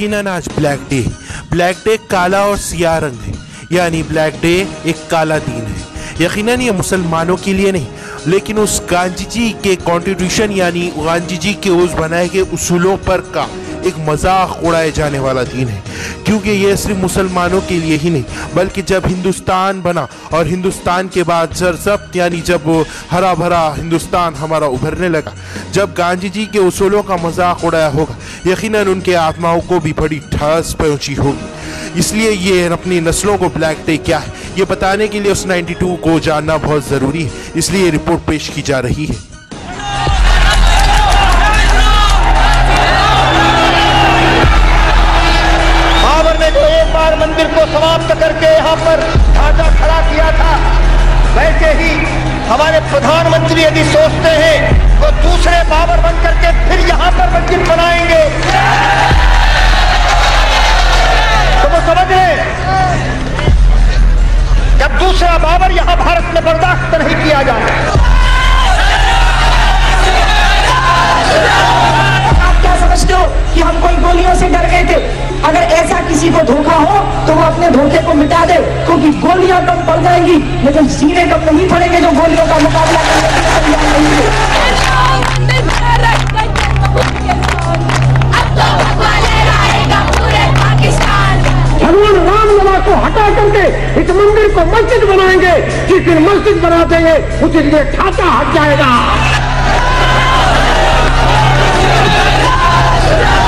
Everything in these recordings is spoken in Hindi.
यकीनन आज ब्लैक डे काला और सियाह रंग है, यानी ब्लैक डे एक काला दिन है। यकीनन ये मुसलमानों के लिए नहीं, लेकिन उस गांधी जी के कॉन्स्टिट्यूशन यानी गांधी जी के उस बनाए गए उसूलों पर का एक मजाक उड़ाए जाने वाला दिन है। क्योंकि ये सिर्फ मुसलमानों के लिए ही नहीं, बल्कि जब हिंदुस्तान बना और हिंदुस्तान के बाद सरसब्त यानी जब हरा भरा हिंदुस्तान हमारा उभरने लगा, जब गांधी जी के उसूलों का मजाक उड़ाया होगा, यकीनन उनके आत्माओं को भी बड़ी ठेस पहुंची होगी। इसलिए ये अपनी नस्लों को ब्लैक डे क्या है ये बताने के लिए उस 92 को जानना बहुत ज़रूरी है। इसलिए रिपोर्ट पेश की जा रही है। बाबर ने जो एक बार मंदिर को समाप्त करके यहाँ पर ढांचा खड़ा किया था, वैसे ही हमारे प्रधानमंत्री यदि सोचते हैं वो दूसरे बाबर बन करके फिर यहाँ पर मंदिर बनाएंगे, तो वो समझ रहे जब दूसरा बाबर यहाँ भारत में बर्दाश्त नहीं किया जाए। आप क्या समझते हो कि हम कोई गोलियों से डर गए थे? अगर ऐसा किसी को धोखा हो तो वो अपने धोखे को मिटा दे, क्योंकि गोलियां कम पड़ जाएंगी लेकिन सीने कम नहीं पड़ेंगे जो गोलियों का मुकाबला करने के लिए तैयार नहीं है। भगवान रामलला को हटा करके इस मंदिर को मस्जिद बनाएंगे, जिस दिन मस्जिद बना देंगे उसी दिन ढांचा हट जाएगा।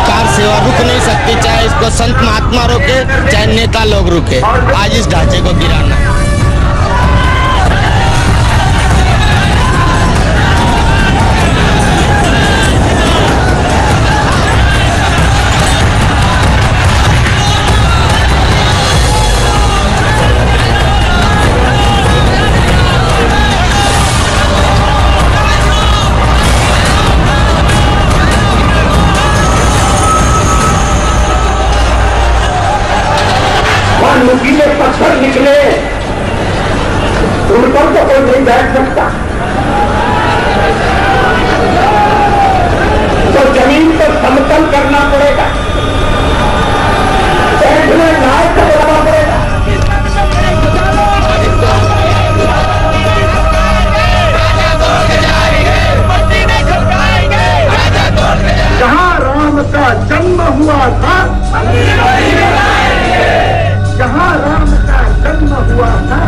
कार सेवा रुक नहीं सकती, चाहे इसको संत महात्मा रोके चाहे नेता लोग रुके। आज इस ढांचे को गिराना नुकीले पत्थर निकले, उन पर तो कोई नहीं बैठ सकता, तो जमीन को समतल करना पड़ेगा, बैठने लायक बनाना पड़ेगा। जहां राम का जन्म हुआ था, जहां राम का जन्म हुआ था,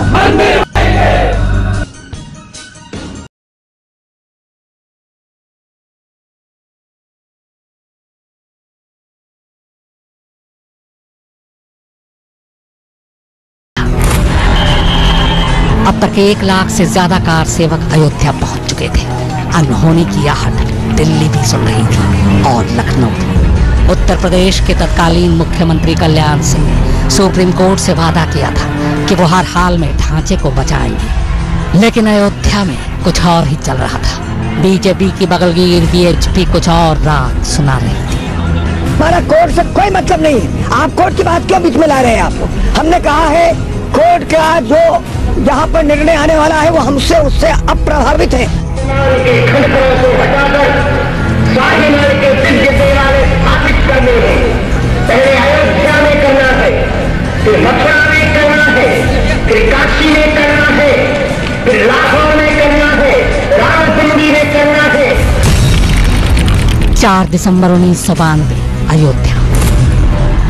अब तक 1 लाख से ज्यादा कार सेवक अयोध्या पहुंच चुके थे। अनहोनी की आहट दिल्ली भी सुन रही थी और लखनऊ भी। उत्तर प्रदेश के तत्कालीन मुख्यमंत्री कल्याण सिंह ने सुप्रीम कोर्ट से वादा किया था कि वो हर हाल में ढांचे को बचाएंगे, लेकिन अयोध्या में कुछ और ही चल रहा था। बीजेपी की बगलगीर बीएचपी कुछ और राग सुना रही थी। हमारा कोर्ट से कोई मतलब नहीं है, आप कोर्ट की बात क्यों बीच में ला रहे हैं? आपको हमने कहा है कोर्ट का जो यहाँ पर निर्णय आने वाला है वो हमसे उससे अप्रभावित है। करने हैं, पहले अयोध्या में करना है, फिर मथुरा में करना है, फिर काशी में करना है, फिर लाहौर में करना है, रावलपिंडी में करना है। 4 दिसंबर 1992 अयोध्या।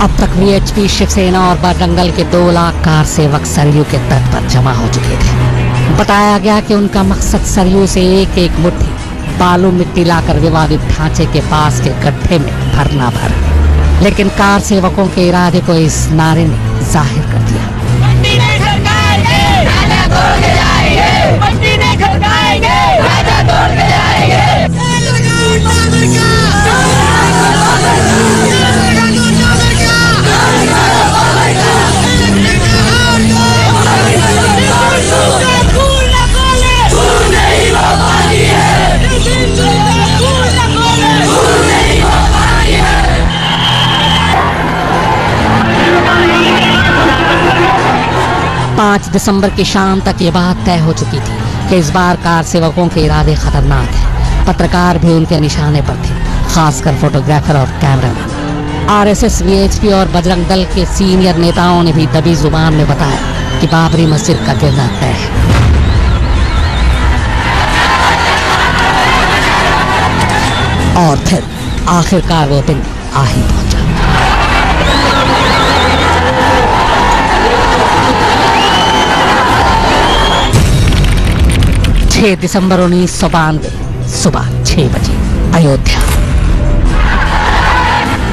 अब तक वीएचपी, शिवसेना और बजरंगदल के 2 लाख कार सेवक सरयू के तट पर जमा हो चुके थे। बताया गया कि उनका मकसद सरयू से एक मुट्ठी बालू मिट्टी लाकर विवादित ढांचे के पास के गड्ढे में भरना भर, लेकिन कार सेवकों के इरादे को इस नारे ने जाहिर कर दिया। दिसंबर की शाम तक ये बात तय हो चुकी थी कि इस बार कार सेवकों के इरादे खतरनाक हैं। पत्रकार भी उनके निशाने पर थे, खासकर फोटोग्राफर और कैमरामैन। आरएसएस, वीएचपी और बजरंग दल के सीनियर नेताओं ने भी दबी जुबान में बताया कि बाबरी मस्जिद का गिरना तय है। और फिर आखिरकार वो दिन आ ही पहुंचा। 6 दिसंबर 1992 सुबह 6 बजे अयोध्या।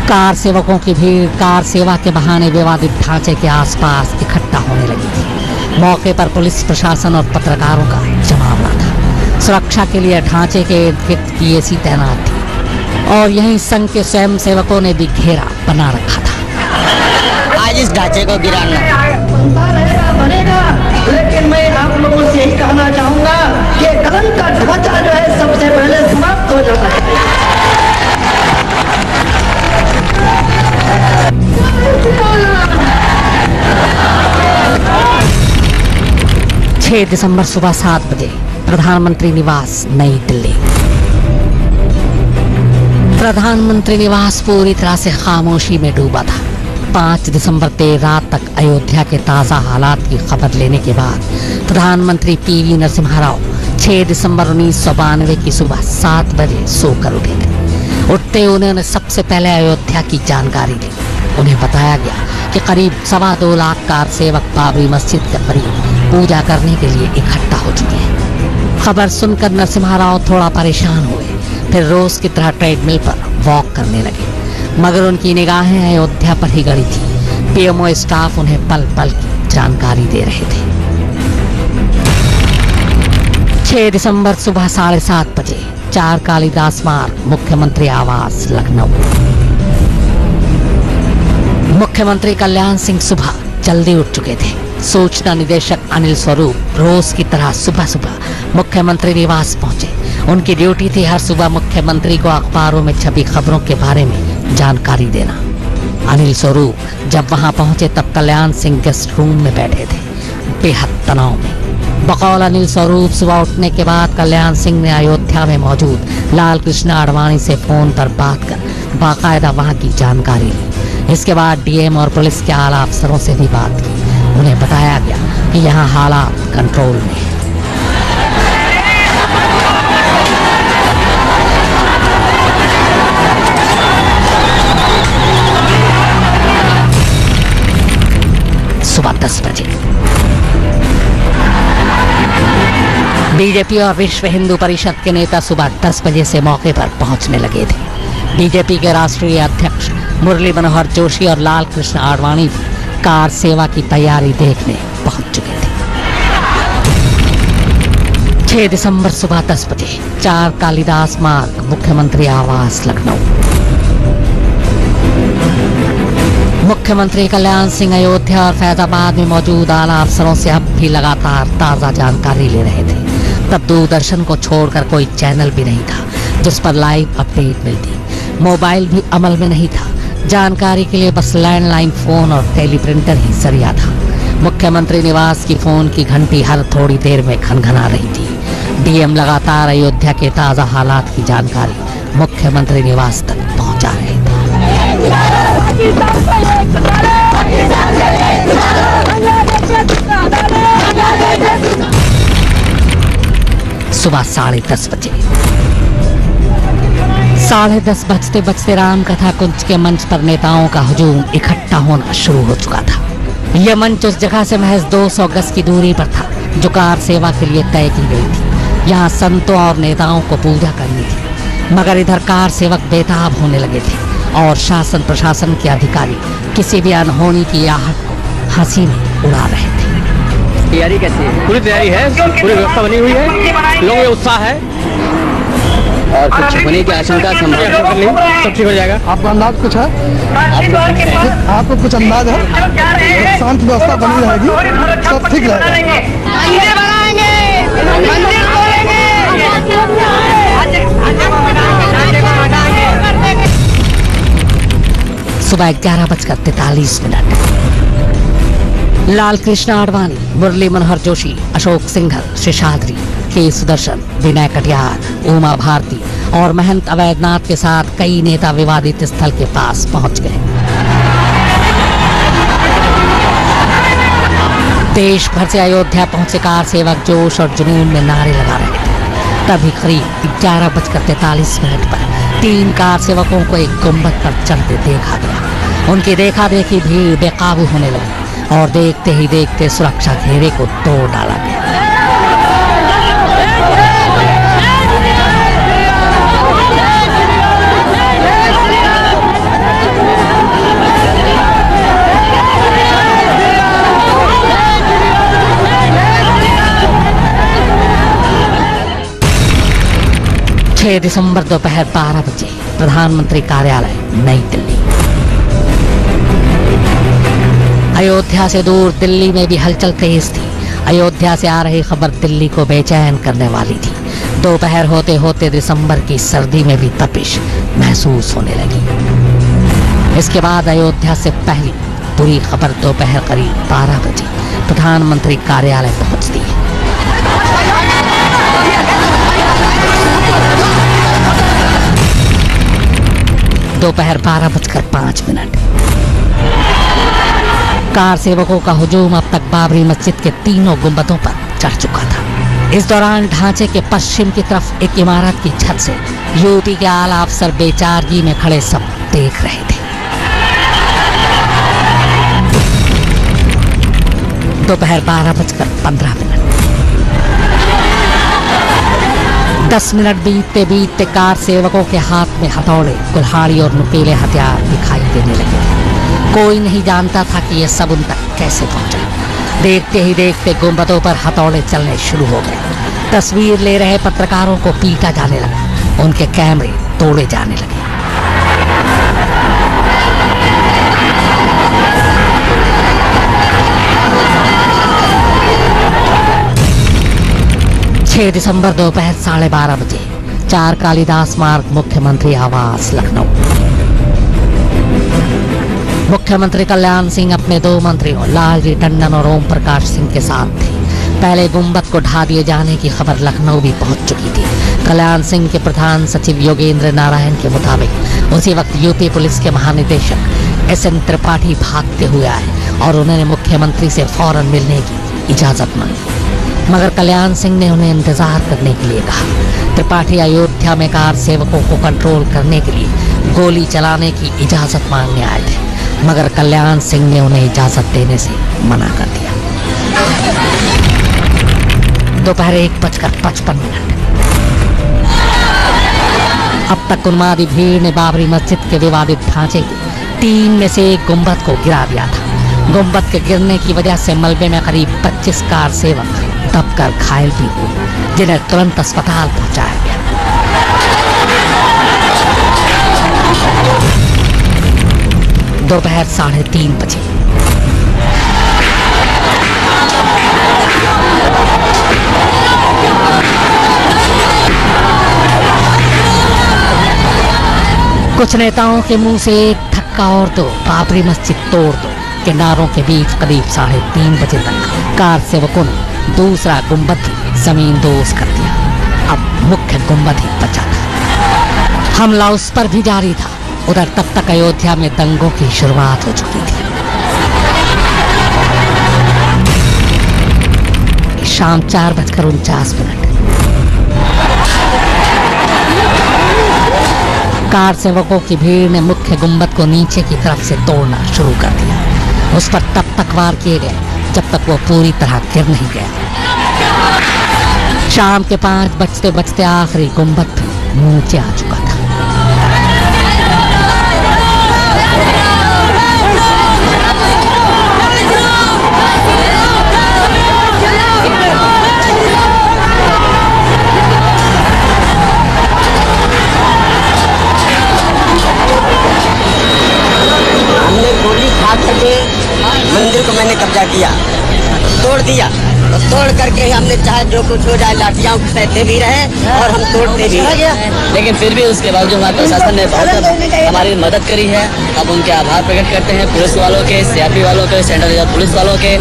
कार सेवकों की भीड़ कार सेवा के बहाने विवादित ढांचे के आसपास इकट्ठा होने लगी थी। मौके पर पुलिस प्रशासन और पत्रकारों का जमावड़ा था। सुरक्षा के लिए ढांचे के इर्द गिर्द पीएसी तैनात थी और यहीं संघ के स्वयं सेवकों ने भी घेरा बना रखा था। आज इस ढांचे को गिराना बनेगा, लेकिन मैं आप लोगों से यही कहना चाहूंगा कि गलन का ढांचा जो है सबसे पहले समाप्त हो जाना चाहिए। 6 दिसंबर सुबह 7 बजे प्रधानमंत्री निवास, नई दिल्ली। प्रधानमंत्री निवास पूरी तरह से खामोशी में डूबा था। 5 दिसंबर देर रात तक अयोध्या के ताज़ा हालात की खबर लेने के बाद प्रधानमंत्री पीवी नरसिम्हा राव 6 दिसंबर 1992 की सुबह 7 बजे सोकर उठे थे। उठते उन्होंने सबसे पहले अयोध्या की जानकारी दी। उन्हें बताया गया कि करीब 2.25 लाख कार सेवक बाबरी मस्जिद के करीब पूजा करने के लिए इकट्ठा हो चुके हैं। खबर सुनकर नरसिम्हा राव थोड़ा परेशान हुए। फिर रोज की तरह ट्रेडमिल पर वॉक करने लगे, मगर उनकी निगाहें अयोध्या पर ही गड़ी थी। पीएमओ स्टाफ उन्हें पल पल की जानकारी दे रहे थे। 6 दिसंबर सुबह 7:30 बजे 4 कालिदास मार्ग, मुख्यमंत्री आवास, लखनऊ। मुख्यमंत्री कल्याण सिंह सुबह जल्दी उठ चुके थे। सूचना निदेशक अनिल स्वरूप रोज की तरह सुबह सुबह मुख्यमंत्री निवास पहुंचे। उनकी ड्यूटी थी हर सुबह मुख्यमंत्री को अखबारों में छपी खबरों के बारे में जानकारी देना। अनिल स्वरूप जब वहां पहुंचे तब कल्याण सिंह गेस्ट रूम में बैठे थे, बेहद तनाव में। बकौल अनिल स्वरूप सुबह उठने के बाद कल्याण सिंह ने अयोध्या में मौजूद लाल कृष्ण आडवाणी से फोन पर बात कर बाकायदा वहां की जानकारी ली। इसके बाद डीएम और पुलिस के आला अफसरों से भी बात की। उन्हें बताया गया कि यहाँ हालात कंट्रोल में है। सुबह 10 बजे बीजेपी और विश्व हिंदू परिषद के नेता सुबह 10 बजे से मौके पर पहुंचने लगे थे। बीजेपी के राष्ट्रीय अध्यक्ष मुरली मनोहर जोशी और लाल कृष्ण आडवाणी भी कार सेवा की तैयारी देखने पहुंच चुके थे। 6 दिसंबर सुबह 10 बजे 4 कालिदास मार्ग, मुख्यमंत्री आवास, लखनऊ। मुख्यमंत्री कल्याण सिंह अयोध्या और फैजाबाद में मौजूद आला अफसरों से अब भी लगातार ताज़ा जानकारी ले रहे थे। तब दूरदर्शन को छोड़कर कोई चैनल भी नहीं था जिस पर लाइव अपडेट मिलती। मोबाइल भी अमल में नहीं था। जानकारी के लिए बस लैंडलाइन फोन और टेलीप्रिंटर ही जरिया था। मुख्यमंत्री निवास की फोन की घंटी हर थोड़ी देर में खनखना रही थी। डीएम लगातार अयोध्या के ताज़ा हालात की जानकारी मुख्यमंत्री निवास तक पहुंचा रहे थे। सुबह 10:30 बजे 10:30 बजते बजते राम कथा कुंज के मंच पर नेताओं का हुजूम इकट्ठा होना शुरू हो चुका था। यह मंच उस जगह से महज 200 गज की दूरी पर था जो कार सेवा के लिए तय की गई थी। यहाँ संतों और नेताओं को पूजा करनी थी, मगर इधर कार सेवक बेताब होने लगे थे और शासन प्रशासन के अधिकारी किसी भी अनहोनी की आहट को हंसी में उड़ा रहे थे। तैयारी कैसी है? पूरी तैयारी है, पूरी व्यवस्था बनी हुई है, लोगों में उत्साह है और कुछ होने की आशंका सब ठीक हो जाएगा। आपका अंदाज कुछ है? आपको कुछ अंदाज है? शांत व्यवस्था बनी रहेगी, सब ठीक रहेगा। सुबह 11:43 लाल कृष्ण आडवाणी, मुरली मनोहर जोशी, अशोक सिंघल, शेषाद्री, के सुदर्शन, विनय कटियार, उमा भारती और महंत अवैधनाथ के साथ कई नेता विवादित स्थल के पास पहुंच गए। देश भर से अयोध्या पहुंचे कार सेवक जोश और जुनून में नारे लगा रहे थे। तभी करीब 11:43 पर 3 कार सेवकों को एक गुंबद पर चढ़ते देखा गया। उनकी देखा देखी भीड़ बेकाबू होने लगी और देखते ही देखते सुरक्षा घेरे को तोड़ डाला गया। दिसंबर दोपहर 12 बजे प्रधानमंत्री कार्यालय नई दिल्ली। अयोध्या से दूर दिल्ली में भी हलचल तेज थी। अयोध्या से आ रही खबर दिल्ली को बेचैन करने वाली थी। दोपहर होते होते दिसंबर की सर्दी में भी तपिश महसूस होने लगी। इसके बाद अयोध्या से पहली बुरी खबर दोपहर करीब 12 बजे प्रधानमंत्री कार्यालय पहुंचती है। दोपहर 12:05। कार सेवकों का हुजूम अब तक बाबरी मस्जिद के तीनों गुंबदों पर चढ़ चुका था। इस दौरान ढांचे के पश्चिम की तरफ एक इमारत की छत से यूपी के आला अफसर बेचारगी में खड़े सब देख रहे थे। दोपहर 12:15। 10 मिनट बीतते बीतते कार सेवकों के हाथ में हथौड़े, कुल्हाड़ी और नुकीले हथियार दिखाई देने लगे। कोई नहीं जानता था कि ये सब उन तक कैसे पहुंचा। देखते ही देखते गुंबदों पर हथौड़े चलने शुरू हो गए। तस्वीर ले रहे पत्रकारों को पीटा जाने लगा। उनके कैमरे तोड़े जाने लगे। दिसंबर दोपहर 12:30 बजे 4 कालिदास मार्ग मुख्यमंत्री आवास लखनऊ। मुख्यमंत्री कल्याण सिंह अपने 2 मंत्रियों लालजी टंडन और ओम प्रकाश सिंह के साथ थे। पहले गुंबद को ढा दिए जाने की खबर लखनऊ भी पहुंच चुकी थी। कल्याण सिंह के प्रधान सचिव योगेंद्र नारायण के मुताबिक उसी वक्त यूपी पुलिस के महानिदेशक SN त्रिपाठी भागते हुए आए और उन्होंने मुख्यमंत्री से फौरन मिलने की इजाजत मांगी, मगर कल्याण सिंह ने उन्हें इंतजार करने के लिए कहा। त्रिपाठी अयोध्या में कार सेवकों को कंट्रोल करने के लिए गोली चलाने की इजाजत मांगने आए थे, मगर कल्याण सिंह ने उन्हें इजाजत देने से मना कर दिया। दोपहर 1:55। अब तक उन्मादी भीड़ ने बाबरी मस्जिद के विवादित ढांचे के 3 में से एक गुंबद को गिरा दिया था। गुंबद के गिरने की वजह से मलबे में करीब 25 कार सेवक दबकर घायल भी हुए, जिन्हें तुरंत अस्पताल पहुंचाया गया। दोपहर 3:30 बजे कुछ नेताओं के मुंह से एक धक्का और दो, बाबरी मस्जिद तोड़ दो के नारों के बीच करीब 3:30 बजे तक कार सेवकों ने दूसरा गुंबद भी जमीन दोज कर दिया। अब मुख्य गुंबद ही बचा था। हमला उस पर भी जारी था। उधर तब तक अयोध्या में दंगों की शुरुआत हो चुकी थी। शाम 4:49। कार सेवकों की भीड़ ने मुख्य गुंबद को नीचे की तरफ से तोड़ना शुरू कर दिया। उस पर तब तक वार किए गए जब तक वो पूरी तरह गिर नहीं गया। शाम के 5 बजते बजते आखिरी गुंबद भी नीचे आ चुका था। हमने गोली खा करके मंदिर को मैंने कब्जा किया, तोड़ दिया। तो तोड़ करके हमने चाहे जो कुछ हो जाए, लाठियां सहते भी रहे और हम तोड़ते भी रहे। लेकिन फिर भी उसके बावजूद हमारे प्रशासन ने बहुत हमारी मदद करी है। अब उनके आभार प्रकट करते हैं पुलिस वालों के, सीआरपी वालों के, सेंट्रल रिजर्व पुलिस वालों के,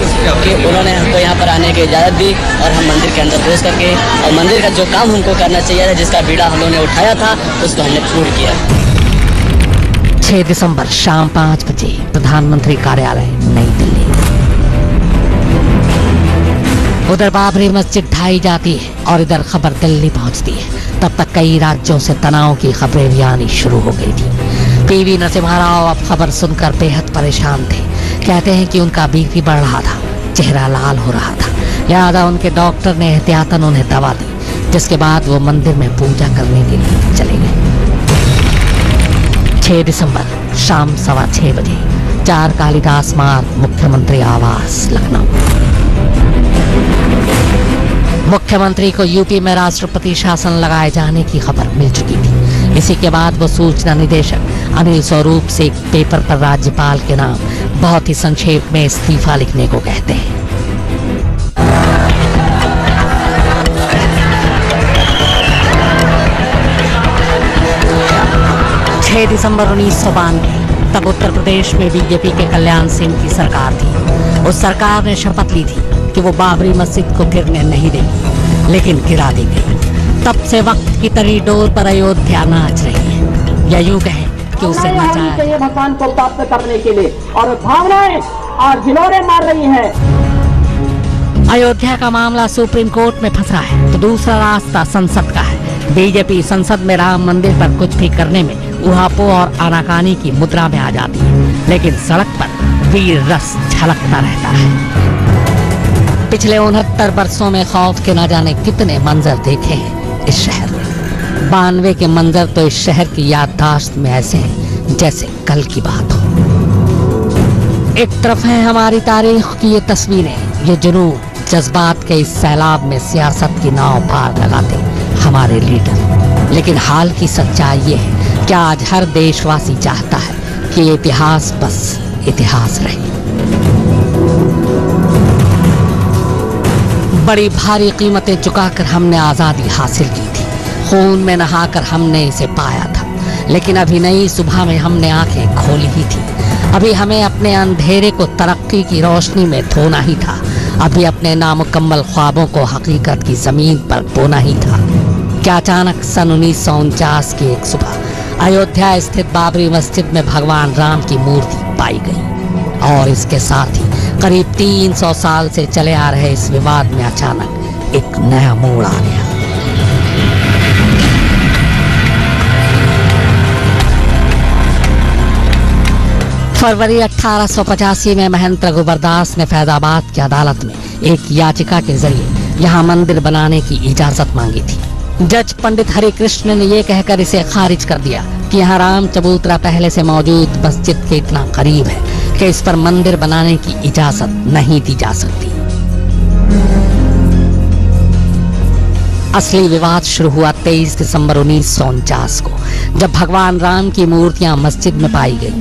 कि उन्होंने हमको यहाँ पर आने की इजाज़त दी और हम मंदिर के अंदर घुस करके और मंदिर का जो काम हमको करना चाहिए था, जिसका बीड़ा हम लोगों ने उठाया था, उसको हमने पूर्ण किया। 6 दिसंबर शाम 5 बजे प्रधानमंत्री कार्यालय नई दिल्ली। उधर बाबरी मस्जिद ढाई जाती है और इधर खबर दिल्ली पहुंचती है। तब तक कई राज्यों से तनाव की खबरें भी आनी शुरू हो गई थी। पीवी नरसिम्हा राव अब खबर सुनकर बेहद परेशान थे। कहते हैं कि उनका बीपी बढ़ रहा था, चेहरा लाल हो रहा था। लिहाजा उनके डॉक्टर ने एहतियातन उन्हें दवा दी, जिसके बाद वो मंदिर में पूजा करने के लिए चले गए। 6 दिसंबर शाम 6:15 बजे 4 कालिदास मार्ग, मुख्यमंत्री आवास, लखनऊ। मुख्यमंत्री को यूपी में राष्ट्रपति शासन लगाए जाने की खबर मिल चुकी थी। इसी के बाद वो सूचना निदेशक अनिल स्वरूप से एक पेपर पर राज्यपाल के नाम बहुत ही संक्षेप में इस्तीफा लिखने को कहते हैं। 6 दिसंबर 1992 तब उत्तर प्रदेश में बीजेपी के कल्याण सिंह की सरकार थी। उस सरकार ने शपथ ली थी कि वो बाबरी मस्जिद को गिरने नहीं देगी, लेकिन गिरा दी गई। तब से वक्त की तरी डोर पर अयोध्या नाच रही है, या यूं कहें कि उसे नचाया चाहिए भगवान को प्राप्त करने के लिए, और भावनाएं और ढिलोरे मार रही है। अयोध्या का मामला सुप्रीम कोर्ट में फंसा है, तो दूसरा रास्ता संसद का है। बीजेपी संसद में राम मंदिर पर कुछ भी करने में उहापों और आनाकानी की मुद्रा में आ जाती है, लेकिन सड़क पर वीर रस झलकता रहता है। पिछले 69 वर्षों में खौफ के न जाने कितने मंजर देखे हैं इस शहर में। 92 के मंजर तो इस शहर की याददाश्त में ऐसे हैं जैसे कल की बात हो। एक तरफ है हमारी तारीख की ये तस्वीरें, ये जुनून, जज्बात के इस सैलाब में सियासत की नाव पार लगाते हमारे लीडर। लेकिन हाल की सच्चाई ये है कि आज हर देशवासी चाहता है कि ये इतिहास बस इतिहास रहे। बड़ी भारी कीमतें चुकाकर हमने आज़ादी हासिल की थी, खून में नहाकर हमने इसे पाया था। लेकिन अभी नई सुबह में हमने आंखें खोली ही थी। अभी हमें अपने अंधेरे को तरक्की की रोशनी में धोना ही था। अभी अपने नामुकम्मल ख्वाबों को हकीकत की जमीन पर बोना ही था। क्या अचानक सन 1949 की एक सुबह अयोध्या स्थित बाबरी मस्जिद में भगवान राम की मूर्ति पाई गई, और इसके साथ ही करीब 300 साल से चले आ रहे इस विवाद में अचानक एक नया मोड़ आ गया। फरवरी 1885 में महंत रघुबरदास ने फैजाबाद की अदालत में एक याचिका के जरिए यहाँ मंदिर बनाने की इजाजत मांगी थी। जज पंडित हरिकृष्ण ने यह कहकर इसे खारिज कर दिया कि यहाँ राम चबूतरा पहले से मौजूद मस्जिद के इतना करीब है कि इस पर मंदिर बनाने की इजाजत नहीं दी जा सकती। असली विवाद शुरू हुआ 23 दिसंबर 1949 को, जब भगवान राम की मूर्तियां मस्जिद में पाई गई।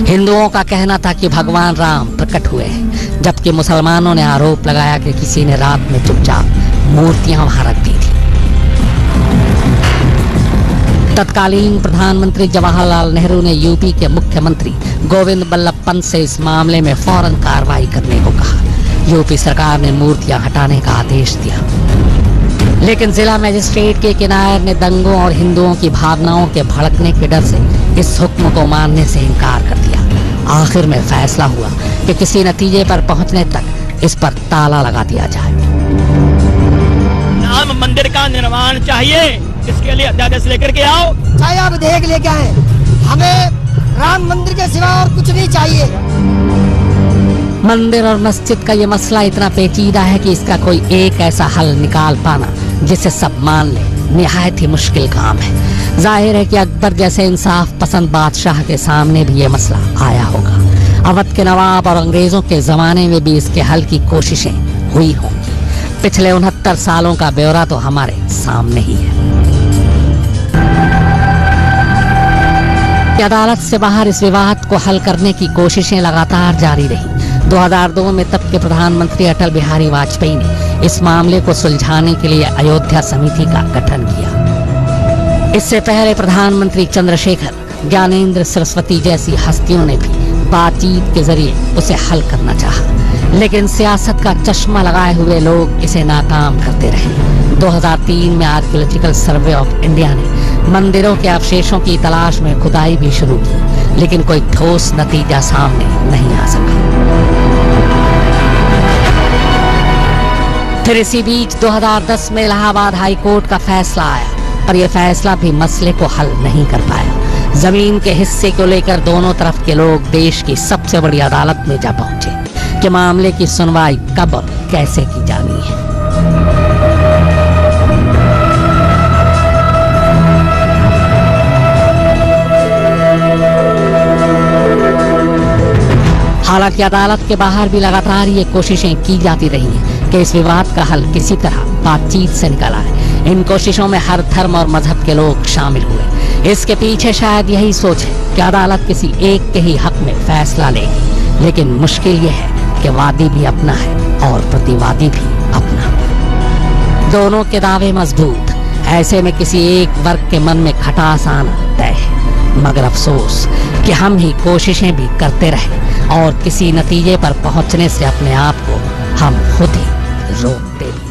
हिंदुओं का कहना था कि भगवान राम प्रकट हुए हैं, जबकि मुसलमानों ने आरोप लगाया कि किसी ने रात में चुपचाप मूर्तियां वहां रख दी थी। तत्कालीन प्रधानमंत्री जवाहरलाल नेहरू ने यूपी के मुख्यमंत्री गोविंद बल्लभ पंत से इस मामले में फौरन कार्रवाई करने को कहा। यूपी सरकार ने मूर्तियां हटाने का आदेश दिया, लेकिन जिला मजिस्ट्रेट के किनायर ने दंगों और हिंदुओं की भावनाओं के भड़कने के डर से इस हुक्म को मानने से इनकार कर दिया। आखिर में फैसला हुआ कि किसी नतीजे पर पहुंचने तक इस पर ताला लगा दिया जाए। राम मंदिर का निर्माण चाहिए, इसके लिए अध्यादेश लेकर के आओ। चाहे आप विधेयक लेके आए, हमें राम मंदिर के सिवा और कुछ नहीं चाहिए। मंदिर और मस्जिद का ये मसला इतना पेचीदा है कि इसका कोई एक ऐसा हल निकाल पाना जिसे सब मान ले निहायत ही मुश्किल काम है। जाहिर है कि अकबर जैसे इंसाफ पसंद बादशाह के सामने भी ये मसला आया होगा। अवध के नवाब और अंग्रेजों के जमाने में भी इसके हल की कोशिशें हुई होंगी। पिछले 69 सालों का ब्यौरा तो हमारे सामने ही है। अदालत से बाहर इस विवाद को हल करने की कोशिशें लगातार जारी रही। 2002 में तब के प्रधानमंत्री अटल बिहारी वाजपेयी ने इस मामले को सुलझाने के लिए अयोध्या समिति का गठन किया। इससे पहले प्रधानमंत्री चंद्रशेखर, ज्ञानेंद्र सरस्वती जैसी हस्तियों ने भी बातचीत के जरिए उसे हल करना चाहा, लेकिन सियासत का चश्मा लगाए हुए लोग इसे नाकाम करते रहे। 2003 में आर्कियोलॉजिकल सर्वे ऑफ इंडिया ने मंदिरों के अवशेषों की तलाश में खुदाई भी शुरू की, लेकिन कोई ठोस नतीजा सामने नहीं आ सका। फिर इसी बीच 2010 में इलाहाबाद हाई कोर्ट का फैसला आया, पर यह फैसला भी मसले को हल नहीं कर पाया। जमीन के हिस्से को लेकर दोनों तरफ के लोग देश की सबसे बड़ी अदालत में जा पहुंचे कि मामले की सुनवाई कब और कैसे की जानी है। हालांकि अदालत के बाहर भी लगातार ये कोशिशें की जाती रही हैं कि इस विवाद का हल किसी तरह बातचीत से निकल आए। इन कोशिशों में हर धर्म और मजहब के लोग शामिल हुए। इसके पीछे शायद यही सोच है कि अदालत किसी एक के ही हक में फैसला लेगी, लेकिन मुश्किल यह है कि वादी भी अपना है और प्रतिवादी भी अपना। दोनों के दावे मजबूत, ऐसे में किसी एक वर्ग के मन में खटास आना तय है। मगर अफसोस कि हम ही कोशिशें भी करते रहे और किसी नतीजे पर पहुंचने से अपने आप को हम खुद ही रोकते भी।